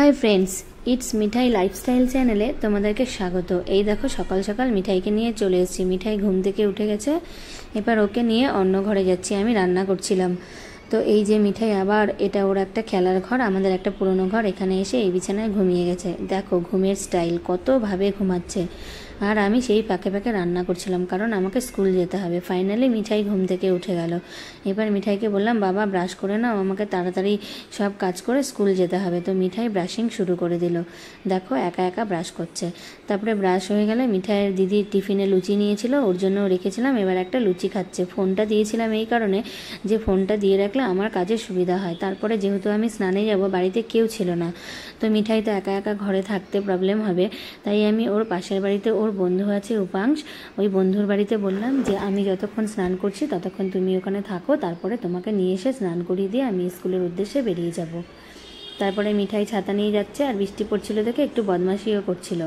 Hi friends it's मिठाई lifestyle चैनेले तुम्हादेरके स्वागत। এই দেখো সকাল সকাল মিঠাইকে নিয়ে চলে এসেছি। মিঠাই ঘুম থেকে উঠে গেছে, এবার ওকে নিয়ে অন্য ঘরে যাচ্ছি। আমি রান্না করছিলাম তো এই যে মিঠাই আবার এটা ওর একটা খেলার ঘর, আমাদের একটা পুরনো ঘর, এখানে এসে এই বিছানায় ঘুমিয়ে গেছে। দেখো ঘুমের স্টাইল কতভাবে ঘুমাচ্ছে। আর আমি সেই ফাঁকে ফাঁকে রান্না করছিলাম কারণ আমাকে স্কুল যেতে হবে। ফাইনালি মিঠাই ঘুম থেকে উঠে গেল। এবার মিঠাইকে বললাম বাবা ব্রাশ করে নাও, আমাকে তাড়াতাড়ি সব কাজ করে স্কুল যেতে হবে। তো মিঠাই ব্রাশিং শুরু করে দিল। দেখো একা একা ব্রাশ করছে। তারপরে ব্রাশ হয়ে গেলে মিঠাইয়ের দিদি টিফিনে লুচি নিয়েছিল, ওর জন্য রেখেছিলাম, এবার একটা লুচি খাচ্ছে। ফোনটা দিয়েছিলাম এই কারণে যে ফোনটা দিয়ে রাখলে আমার কাজে সুবিধা হয়। তারপরে যেহেতু আমি স্নানে যাব, বাড়িতে কেউ ছিল না, তো মিঠাই তো একা একা ঘরে থাকতে প্রবলেম হবে, তাই আমি ওর পাশের বাড়িতে ওর বন্ধু আছে উপাংশ, ওই বন্ধুর বাড়িতে বললাম যে আমি যতক্ষণ স্নান করছি ততক্ষণ তুমি ওখানে থাকো, তারপরে তোমাকে নিয়ে এসে স্নান করিয়ে দিয়ে আমি স্কুলের উদ্দেশ্যে বেরিয়ে যাব। তারপরে মিঠাই ছাতা নিয়ে যাচ্ছে, আর বৃষ্টি পড়ছিল দেখে একটু বদমাশিও করছিল।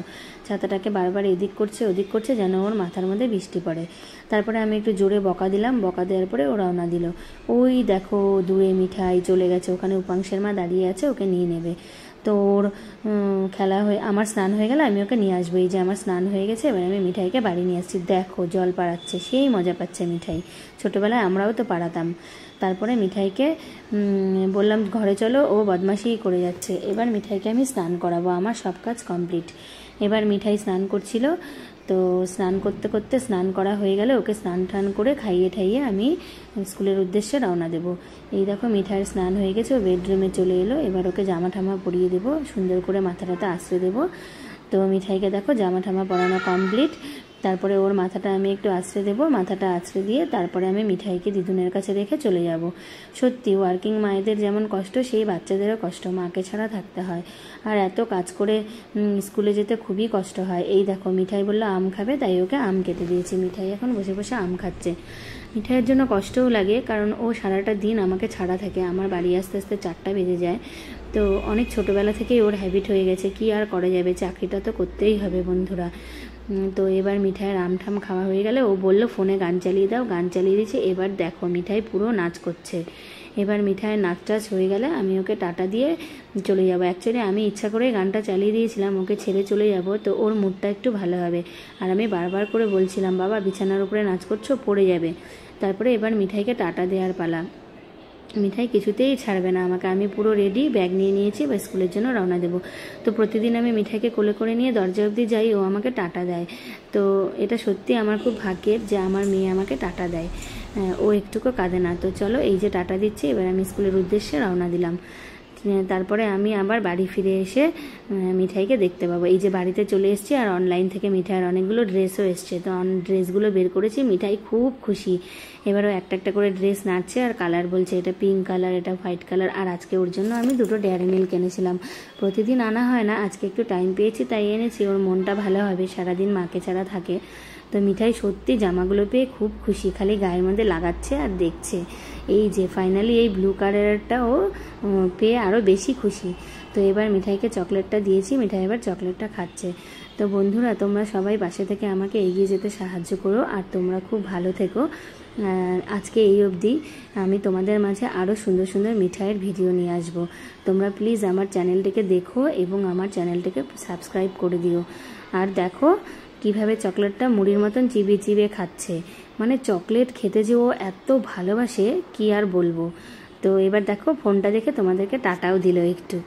ছাতাটাকে বারবার এদিক করছে ওদিক করছে যেন ওর মাথার মধ্যে বৃষ্টি পড়ে। তারপরে আমি একটু জোরে বকা দিলাম, বকা দেওয়ার পরে ও রওনা দিল। ওই দেখো দূরে মিঠাই চলে গেছে, ওখানে উপাংশের মা দাঁড়িয়ে আছে, ওকে নিয়ে নেবে। তো ওর খেলা হয়ে আমার স্নান হয়ে গেলে আমি ওকে নিয়ে আসবো। এই যে আমার স্নান হয়ে গেছে, এবার আমি মিঠাইকে বাড়ি নিয়ে আসছি। দেখো জল পাড়াচ্ছে, সেই মজা পাচ্ছে মিঠাই। ছোটোবেলায় আমরাও তো পাড়াতাম। তারপরে মিঠাইকে বললাম ঘরে চলো, ও বদমাশি করে যাচ্ছে। এবার মিঠাইকে আমি স্নান করাবো, আমার সব কাজ কমপ্লিট। এবার মিঠাই স্নান করছিল, তো স্নান করতে করতে স্নান করা হয়ে গেলে ওকে স্নান টান করে খাইয়ে ঠাইয়ে আমি স্কুলের উদ্দেশ্যে রওনা দেবো। এই দেখো মিঠাইয়ের স্নান হয়ে গেছে, ও বেডরুমে চলে এলো। এবার ওকে জামা ঠামা পরিয়ে দেবো, সুন্দর করে মাথাটাতে আশ্রে দেবো। তো মিঠাইকে দেখো জামা ঠামা পরানো কমপ্লিট। তারপরে ওর মাথাটা আমি একটু আছড়ে দেবো, মাথাটা আছড়ে দিয়ে তারপরে আমি মিঠাইকে দিদুনের কাছে রেখে চলে যাব। সত্যি ওয়ার্কিং মায়েদের যেমন কষ্ট, সেই বাচ্চাদেরও কষ্ট, মাকে ছাড়া থাকতে হয়। আর এত কাজ করে স্কুলে যেতে খুবই কষ্ট হয়। এই দেখো মিঠাই বললো আম খাবে, তাই ওকে আম কেটে দিয়েছি। মিঠাই এখন বসে বসে আম খাচ্ছে। মিঠাইয়ের জন্য কষ্টও লাগে কারণ ও সারাটা দিন আমাকে ছাড়া থাকে, আমার বাড়ি আসতে আসতে 4টা বেজে যায়। তো অনেক ছোটোবেলা থেকেই ওর হ্যাবিট হয়ে গেছে, কি আর করা যাবে, চাকরিটা তো করতেই হবে বন্ধুরা। তো এবার মিঠাইয়ের আম ঠাম খাওয়া হয়ে গেলে ও বলল ফোনে গান চালিয়ে দাও, গান চালিয়ে দিয়েছে। এবার দেখো মিঠাই পুরো নাচ করছে। এবার মিঠাইয়ের নাচ টাচ হয়ে গেলে আমি ওকে টাটা দিয়ে চলে যাব। অ্যাকচুয়ালি আমি ইচ্ছা করে গানটা চালিয়ে দিয়েছিলাম, ওকে ছেড়ে চলে যাব তো ওর মুডটা একটু ভালো হবে। আর আমি বারবার করে বলছিলাম বাবা বিছানার উপরে নাচ করছো, পড়ে যাবে। তারপরে এবার মিঠাইকে টাটা দেওয়ার পালা। মিঠাই কিছুতেই ছাড়বে না আমাকে। আমি পুরো রেডি, ব্যাগ নিয়ে নিয়েছি, বা স্কুলের জন্য রওনা দেবো। তো প্রতিদিন আমি মিঠাইকে কোলে করে নিয়ে দরজা অবধি যাই, ও আমাকে টাটা দেয়। তো এটা সত্যি আমার খুব ভাগ্যের যে আমার মেয়ে আমাকে টাটা দেয়, ও একটুকু কাঁদে না। তো চলো এই যে টাটা দিচ্ছি, এবার আমি স্কুলের উদ্দেশ্যে রওনা দিলাম। তারপরে আমি আবার বাড়ি ফিরে এসে মিঠাইকে দেখতে পাবো। এই যে বাড়িতে চলে এসেছি, আর অনলাইন থেকে মিঠাইয়ের অনেকগুলো ড্রেসও এসছে, তো ড্রেসগুলো বের করেছি। মিঠাই খুব খুশি। এবারও একটা একটা করে ড্রেস নাড়ছে আর কালার বলছে, এটা পিঙ্ক কালার, এটা হোয়াইট কালার। আর আজকে ওর জন্য আমি 2টো ডেয়ারি মিল্ক এনেছিলাম, প্রতিদিন আনা হয় না, আজকে একটু টাইম পেয়েছি তাই এনেছি। ওর মনটা ভালো হবে, সারাদিন মাকে ছাড়া থাকে। তো মিঠাই সত্যি জামাগুলো পেয়ে খুব খুশি, খালি গায়ের মধ্যে লাগাচ্ছে আর দেখছে। এই যে ফাইনালি এই ব্লু কালারটাও পেয়ে আরও বেশি খুশি। তো এবার মিঠাইকে চকলেটটা দিয়েছি, মিঠাই এবার চকলেটটা খাচ্ছে। তো বন্ধুরা তোমরা সবাই পাশে থেকে আমাকে এগিয়ে যেতে সাহায্য করো, আর তোমরা খুব ভালো থেকো। আজকে এই অবধি, আমি তোমাদের মাঝে আরও সুন্দর সুন্দর মিঠাইয়ের ভিডিও নিয়ে আসবো। তোমরা প্লিজ আমার চ্যানেলটিকে দেখো এবং আমার চ্যানেলটিকে সাবস্ক্রাইব করে দিও। আর দেখো কিভাবে চকলেটটা মুড়ির মতন চিবিয়ে চিবিয়ে খাচ্ছে, মানে চকলেট খেতে যে ও এত ভালোবাসে কি আর বলবো। তো এবার দেখো ফোনটা দেখে তোমাদেরকে টাটাও দিল একটু।